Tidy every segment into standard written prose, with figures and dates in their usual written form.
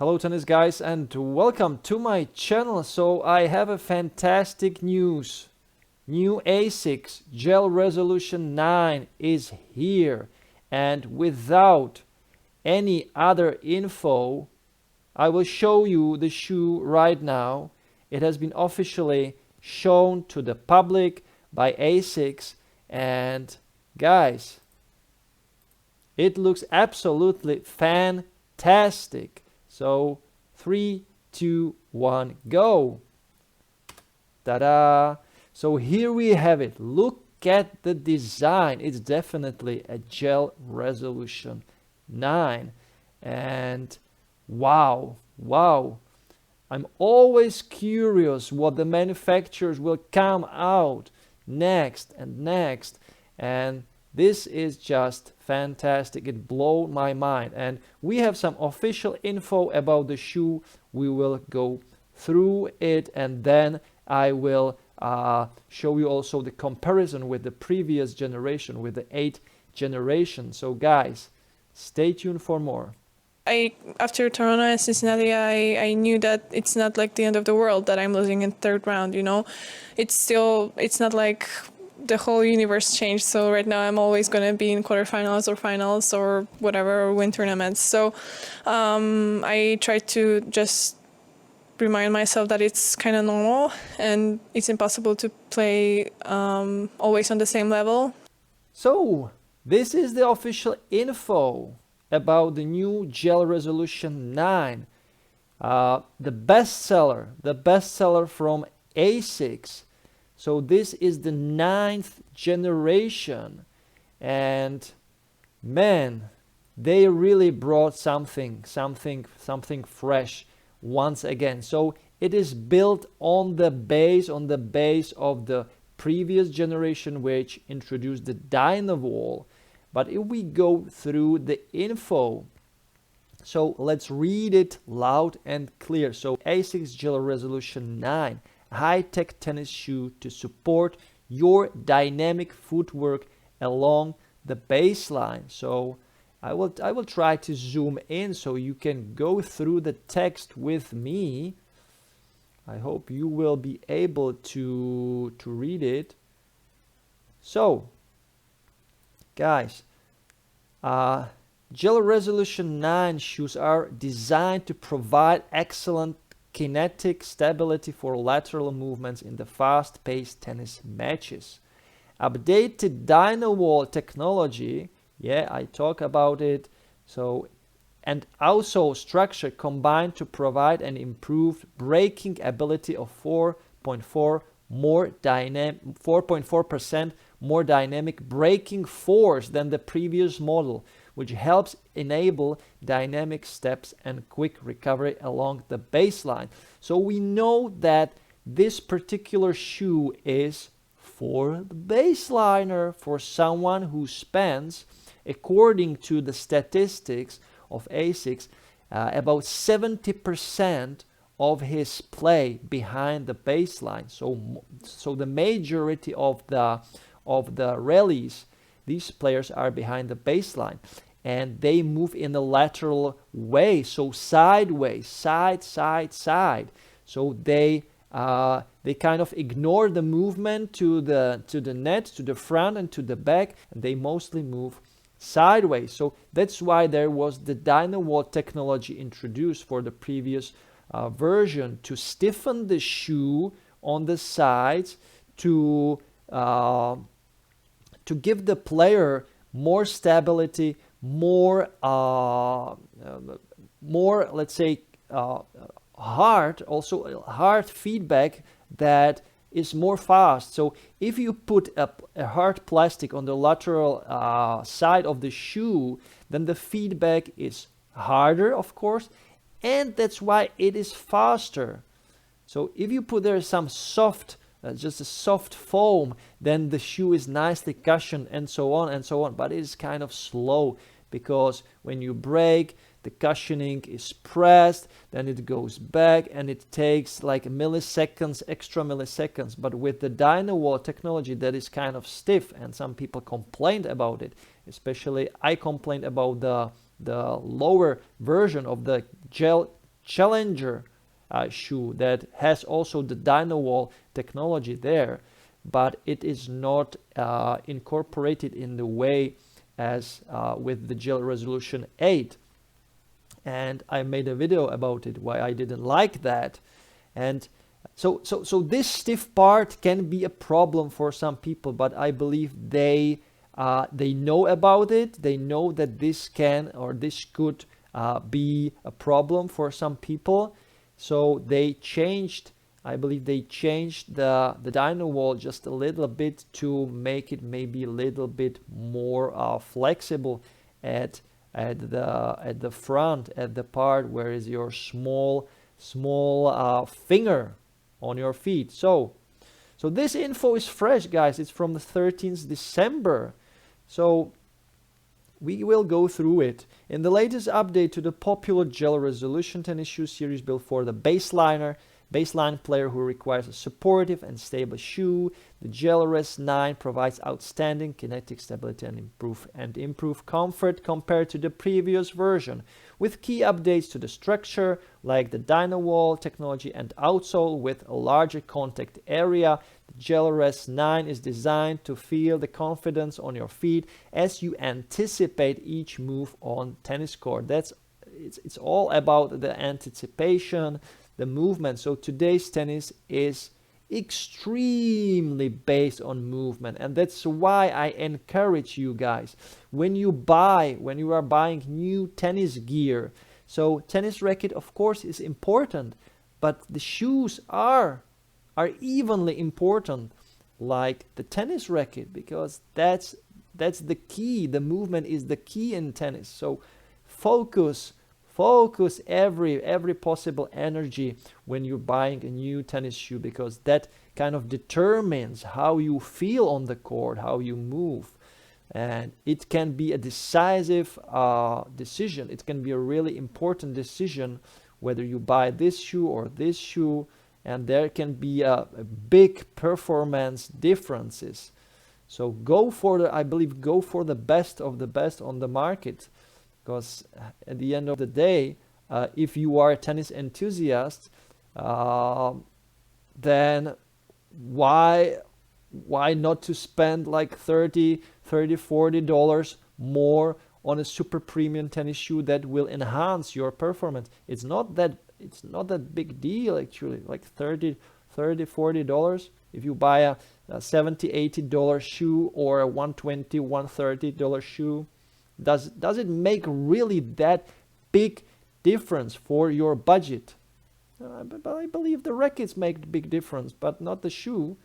Hello tennis guys and welcome to my channel. So I have a fantastic news. New Asics Gel-Resolution 9 is here, and without any other info, I will show you the shoe right now. It has been officially shown to the public by Asics, and guys, it looks absolutely fantastic. So 3, 2, 1, go. Ta-da! So here we have it. Look at the design. It's definitely a Gel-Resolution 9. And wow. I'm always curious what the manufacturers will come out next and next. And this is just fantastic. It blew my mind. And we have some official info about the shoe. We will go through it, and then I will show you also the comparison with the previous generation, with the 8th generation. So guys, stay tuned for more. After Toronto and Cincinnati, I knew that it's not like the end of the world that I'm losing in third round, you know. It's not like the whole universe changed. So right now I'm always going to be in quarterfinals or finals or whatever, or win tournaments. So I try to just remind myself that it's kind of normal and it's impossible to play always on the same level. So this is the official info about the new Gel-Resolution 9. The bestseller from Asics. So this is the 9th generation, and man, they really brought something fresh once again. So it is built on the base of the previous generation, which introduced the Dynawall. But if we go through the info, so let's read it loud and clear. So Asics Gel-Resolution 9, high-tech tennis shoe to support your dynamic footwork along the baseline. So I will try to zoom in so you can go through the text with me. I hope you will be able to read it. So guys, Gel-Resolution 9 shoes are designed to provide excellent kinetic stability for lateral movements in the fast-paced tennis matches. Updated Dynawall technology, yeah, I talk about it. So, and Outsole structure combined to provide an improved braking ability of 4.4% more dynamic braking force than the previous model, which helps enable dynamic steps and quick recovery along the baseline. So we know that this particular shoe is for the baseliner, for someone who spends, according to the statistics of Asics, about 70% of his play behind the baseline. So the majority of the rallies, these players are behind the baseline, and they move in the lateral way, so sideways, side. So they kind of ignore the movement to the net, to the front and to the back, and they mostly move sideways. So that's why there was the Dynawall technology introduced for the previous version, to stiffen the shoe on the sides, to give the player more stability, more let's say hard feedback that is more fast. So if you put a hard plastic on the lateral side of the shoe, then the feedback is harder, of course, and that's why it is faster. So if you put there some soft, just a soft foam, then the shoe is nicely cushioned and so on, but it is kind of slow, because when you break, the cushioning is pressed, then it goes back, and it takes like milliseconds, extra milliseconds. But with the Dynawall technology, that is kind of stiff, and some people complained about it. Especially I complained about the lower version of the gel challenger shoe that has also the Dynawall technology there, but it is not incorporated in the way as with the Gel-Resolution 8. And I made a video about it, why I didn't like that. And so this stiff part can be a problem for some people, but I believe they know about it. They know that this can, or this could be a problem for some people. So they changed, I believe they changed the Dynawall just a little bit to make it maybe a little bit more flexible at the front, at the part where is your small finger on your feet. So this info is fresh, guys. It's from the 13th December. So we will go through it. In the latest update to the popular Gel-Resolution tennis shoe series built for the baseline player who requires a supportive and stable shoe, the Gel-Res 9 provides outstanding kinetic stability and improved comfort compared to the previous version, with key updates to the structure like the Dynawall technology and outsole with a larger contact area. The Gel-Res 9 is designed to feel the confidence on your feet as you anticipate each move on tennis court. It's all about the anticipation, the movement. So today's tennis is extremely based on movement, and that's why I encourage you guys, when you are buying new tennis gear, so tennis racket of course is important, but the shoes are evenly important like the tennis racket, because that's the key. The movement is the key in tennis. So focus every possible energy when you're buying a new tennis shoe, because that kind of determines how you feel on the court, how you move. And it can be a decisive decision. It can be a really important decision whether you buy this shoe or this shoe, and there can be a big performance differences. So I believe go for the best of the best on the market. Because at the end of the day, if you are a tennis enthusiast, then why not to spend like $30-$40 more on a super premium tennis shoe that will enhance your performance? It's not that big deal actually, like $30-$40. If you buy a $70-$80 shoe or a $120-$130 shoe, does it make really that big difference for your budget? But I believe the rackets make a big difference, but not the shoe.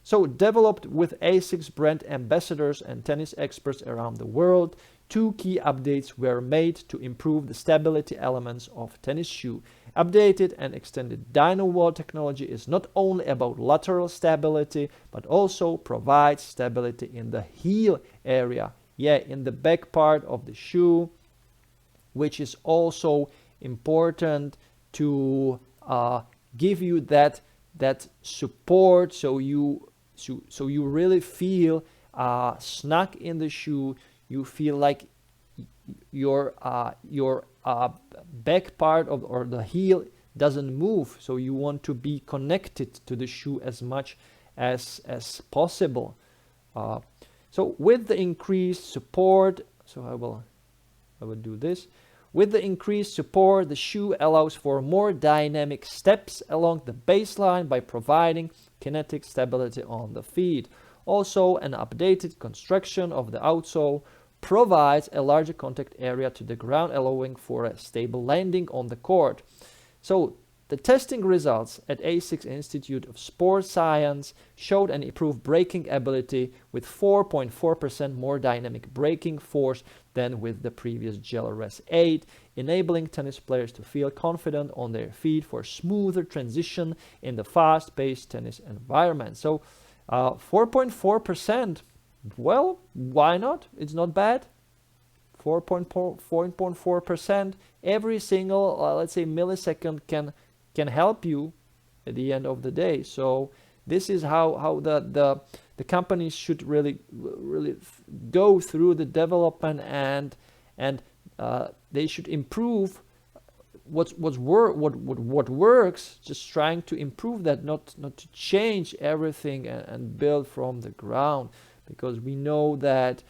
So developed with Asics brand ambassadors and tennis experts around the world, 2 key updates were made to improve the stability elements of tennis shoe. Updated and extended Dynawall technology is not only about lateral stability, but also provides stability in the heel area, in the back part of the shoe, which is also important to give you that support, so you really feel snug in the shoe. You feel like your back part or the heel doesn't move, so you want to be connected to the shoe as much as possible. So with the increased support, so I will do this. With the increased support, the shoe allows for more dynamic steps along the baseline by providing kinetic stability on the feet. Also, an updated construction of the outsole provides a larger contact area to the ground, allowing for a stable landing on the court. So the testing results at Asics Institute of Sport Science showed an improved braking ability with 4.4% more dynamic braking force than with the previous Gel-Res 8, enabling tennis players to feel confident on their feet for smoother transition in the fast-paced tennis environment. So 4.4%, well, why not? It's not bad. 4.4%, every single, let's say, millisecond can help you at the end of the day. So this is how the companies should really go through the development and they should improve what works, just trying to improve that, not to change everything and build from the ground, because we know that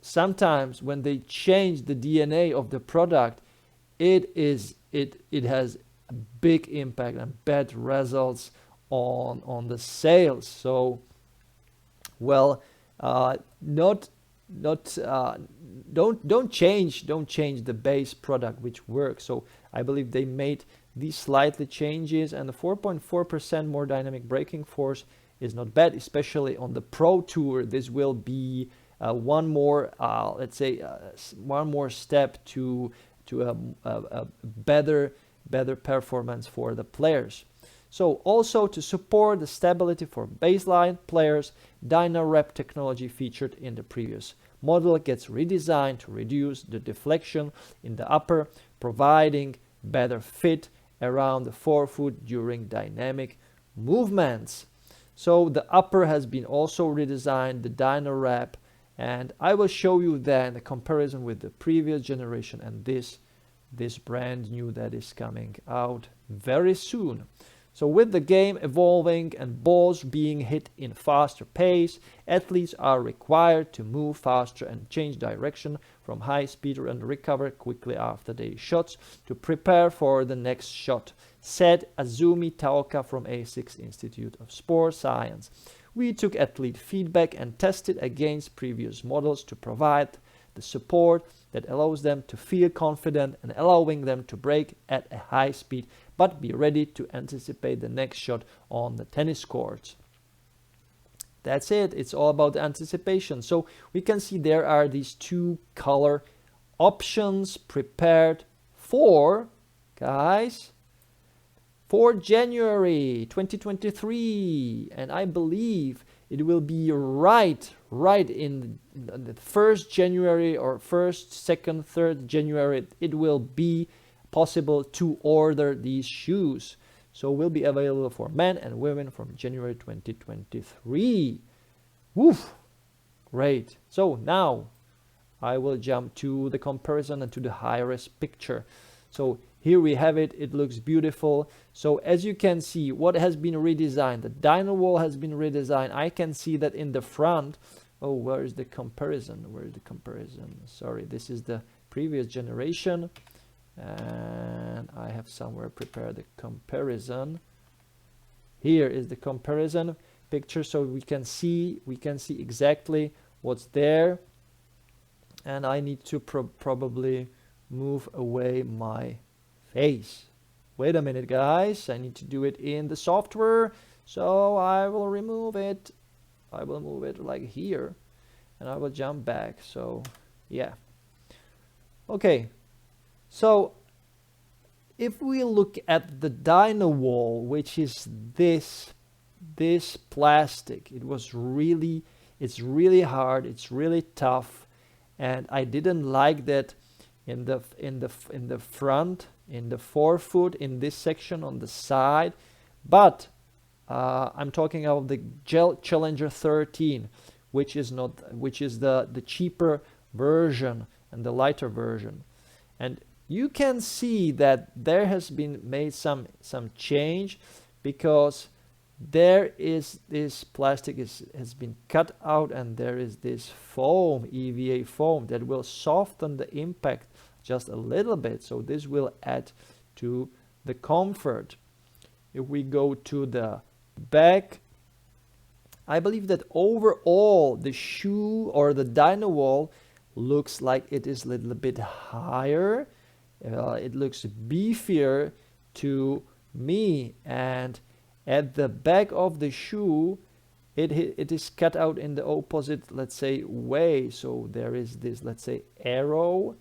sometimes when they change the DNA of the product, it has a big impact and bad results on the sales. So, well, don't change the base product which works. So I believe they made these slightly changes, and the 4.4% more dynamic braking force is not bad, especially on the Pro Tour. This will be one more, let's say, one more step to a better performance for the players. So also to support the stability for baseline players, Dynawrap technology featured in the previous model gets redesigned to reduce the deflection in the upper, providing better fit around the forefoot during dynamic movements. So the upper has been also redesigned, the Dynawrap, and I will show you then the comparison with the previous generation and this brand new that is coming out very soon. So with the game evolving and balls being hit in faster pace, athletes are required to move faster and change direction from high speed and recover quickly after their shots to prepare for the next shot, said Azumi Taoka from Asics Institute of Sport Science. We took athlete feedback and tested against previous models to provide the support that allows them to feel confident and allowing them to break at a high speed but be ready to anticipate the next shot on the tennis courts. That's it. It's all about the anticipation. So we can see there are these two color options prepared for, guys, for January 2023, and I believe it will be right in the 1st January or 1st, 2nd, 3rd January. It will be possible to order these shoes. So will be available for men and women from January 2023. Woof! Great. So now I will jump to the comparison and to the high-res picture. So here we have it. It looks beautiful. So as you can see, what has been redesigned? The Dynawall has been redesigned. I can see that in the front. Oh, where is the comparison? Where is the comparison? Sorry, this is the previous generation. And I have somewhere prepared the comparison. Here is the comparison picture, so we can see exactly what's there. And I need to probably move away my face. Wait a minute, guys. I need to do it in the software. So I will remove it. I will move it like here, and I will jump back. So yeah. Okay. So if we look at the Dynawall, which is this plastic, it's really hard, it's really tough, and I didn't like that in the front, in the forefoot, in this section on the side. But I'm talking about the Gel Challenger 13, which is the cheaper version and the lighter version. And you can see that there has been made some change, because there is this plastic has been cut out, and there is this foam, EVA foam, that will soften the impact just a little bit. So this will add to the comfort. If we go to the back, I believe that overall the shoe or the Dynawall looks like it is a little bit higher. It looks beefier to me, and at the back of the shoe it is cut out in the opposite, let's say, way. So there is this, let's say, arrow,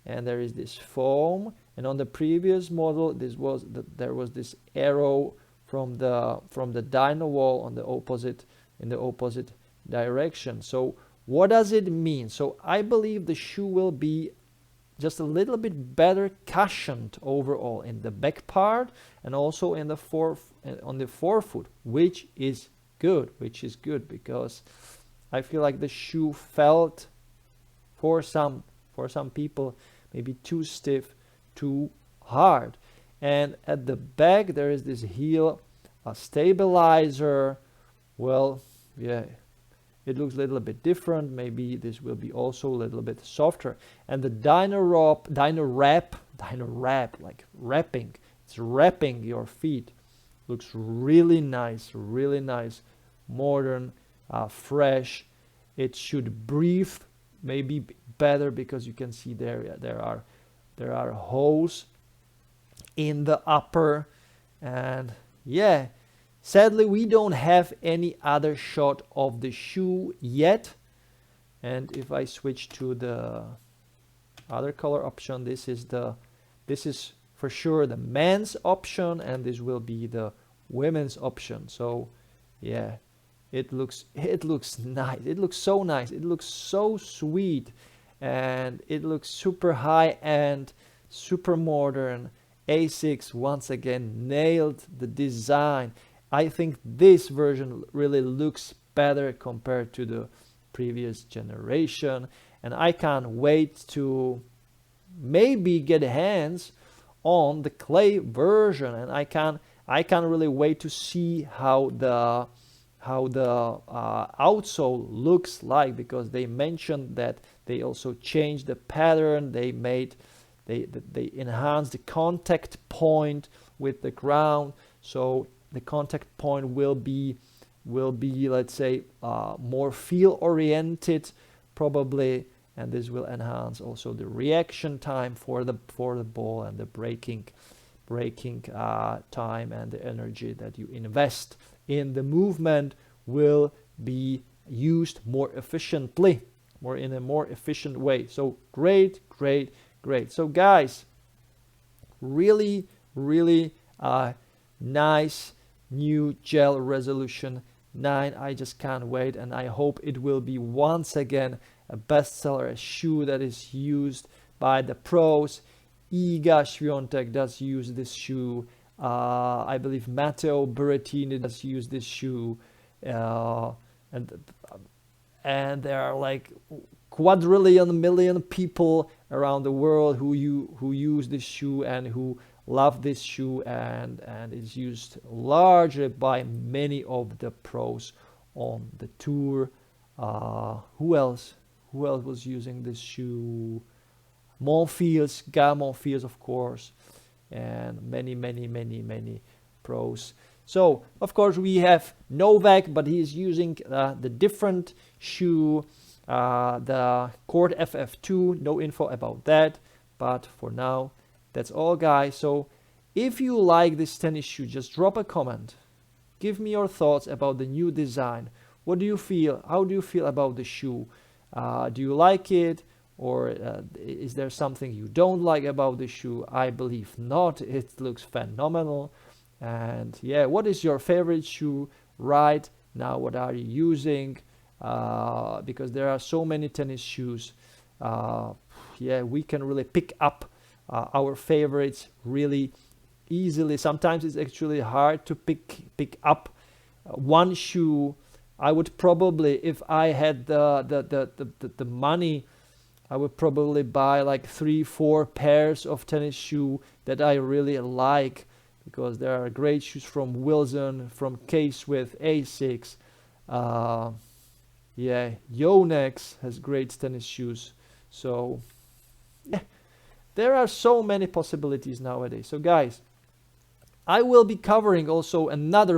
and there is this foam, and on the previous model there was this arrow from the Dynawall on the opposite, in the opposite direction. So what does it mean? So I believe the shoe will be just a little bit better cushioned overall in the back part, and also in the on the forefoot, which is good, because I feel like the shoe felt for some For some people, maybe too stiff, too hard. And at the back, there is this heel, a stabilizer. Well, yeah, it looks a little bit different. Maybe this will be also a little bit softer. And the Dynawrap, like wrapping. It's wrapping your feet. Looks really nice, modern, fresh. It should breathe maybe better because you can see there are holes in the upper. And yeah, sadly we don't have any other shot of the shoe yet. And if I switch to the other color option, this is for sure the men's option, and this will be the women's option. So yeah, it looks nice. It looks so nice. It looks so sweet, and it looks super high end, super modern. Asics once again nailed the design. I think this version really looks better compared to the previous generation, and I can't wait to maybe get hands on the clay version. And I can't really wait to see how the outsole looks like, because they mentioned that they also changed the pattern. They enhanced the contact point with the ground, so the contact point will be let's say more feel oriented probably, and this will enhance also the reaction time for the ball, and the breaking time, and the energy that you invest in the movement will be used more efficiently, in a more efficient way. So great. So guys, really nice new Gel-Resolution 9. I just can't wait, and I hope it will be once again a bestseller, a shoe that is used by the pros. Iga Świątek does use this shoe. I believe Matteo Berrettini does use this shoe, and there are like million people around the world who use this shoe and who love this shoe, and is used largely by many of the pros on the tour. Who else was using this shoe? Guy Monfils, of course, and many pros. So of course we have Novak, but he is using the different shoe, the Court FF2. No info about that, but for now that's all, guys. So if you like this tennis shoe, just drop a comment, give me your thoughts about the new design. What do you feel? How do you feel about the shoe? Do you like it, or is there something you don't like about the shoe? I believe not. It looks phenomenal. And yeah, what is your favorite shoe right now? What are you using? Because there are so many tennis shoes. Yeah, we can really pick up our favorites really easily. Sometimes it's actually hard to pick up one shoe. I would probably, if I had the money, I would probably buy like 3-4 pairs of tennis shoe that I really like, because there are great shoes from Wilson, from K-Swiss, Asics. Yeah, Yonex has great tennis shoes. So yeah, there are so many possibilities nowadays. So guys, I will be covering also another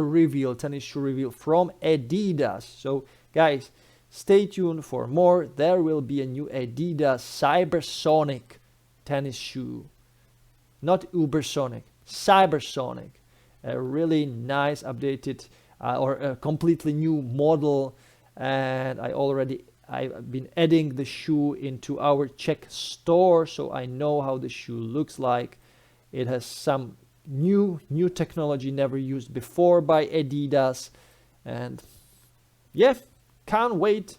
tennis shoe reveal from Adidas. So guys, stay tuned for more. There will be a new Adidas Cybersonic tennis shoe. Not Ubersonic, Cybersonic. A really nice updated or a completely new model. And I've been adding the shoe into our Czech store, so I know how the shoe looks like. It has some new technology never used before by Adidas, and yeah, can't wait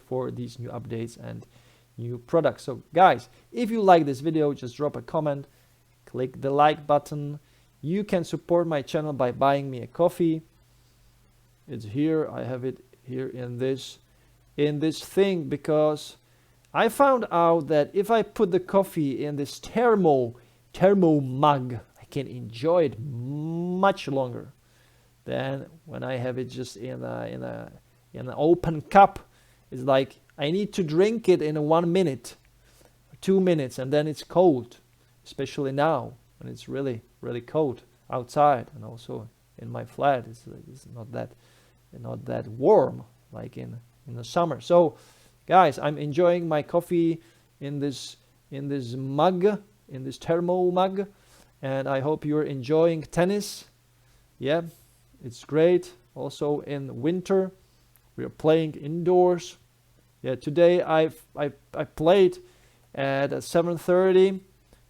for these new updates and new products. So guys, if you like this video, just drop a comment, click the like button. You can support my channel by buying me a coffee. It's here. I have it here in this thing, because I found out that if I put the coffee in this thermo mug, I can enjoy it much longer than when I have it just in an open cup. It's like I need to drink it in 1 minute, 2 minutes, and then it's cold. Especially now when it's really, really cold outside, and also in my flat, it's not that warm like in the summer. So, guys, I'm enjoying my coffee in this mug, in this thermo mug, and I hope you're enjoying tennis. Yeah, it's great. Also in winter, we are playing indoors. Yeah, today I played at 7:30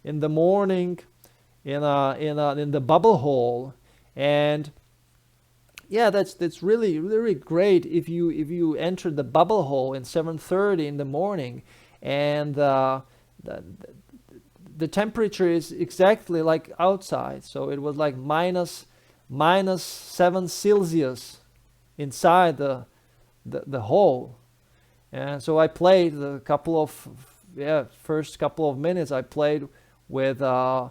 in the morning in the bubble hall, and yeah, that's really, really great if you enter the bubble hall in 7:30 in the morning, and the temperature is exactly like outside. So it was like minus 7 Celsius inside the hall, and so I played first couple of minutes. I played with a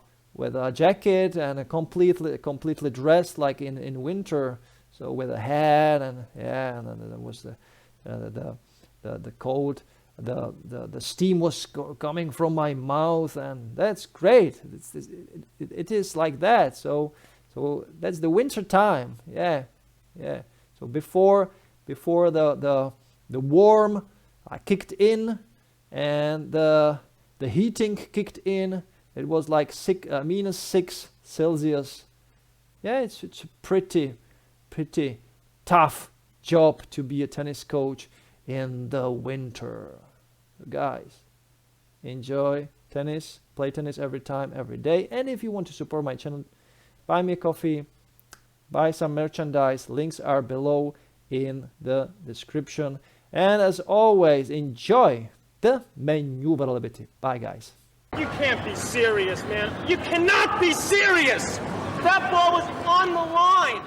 jacket and a completely dressed like in winter. So with a hat and and then there was the cold, the steam was coming from my mouth, and that's great. It is like that. So that's the winter time. Yeah. So before the warm kicked in and the heating kicked in, it was like minus 6 Celsius. Yeah, it's a pretty tough job to be a tennis coach in the winter. Guys, enjoy tennis, play tennis every time, every day. And if you want to support my channel, buy me a coffee, buy some merchandise. Links are below in the description. And as always, enjoy the manooovrlbity. Bye, guys. You can't be serious, man. You cannot be serious! That ball was on the line!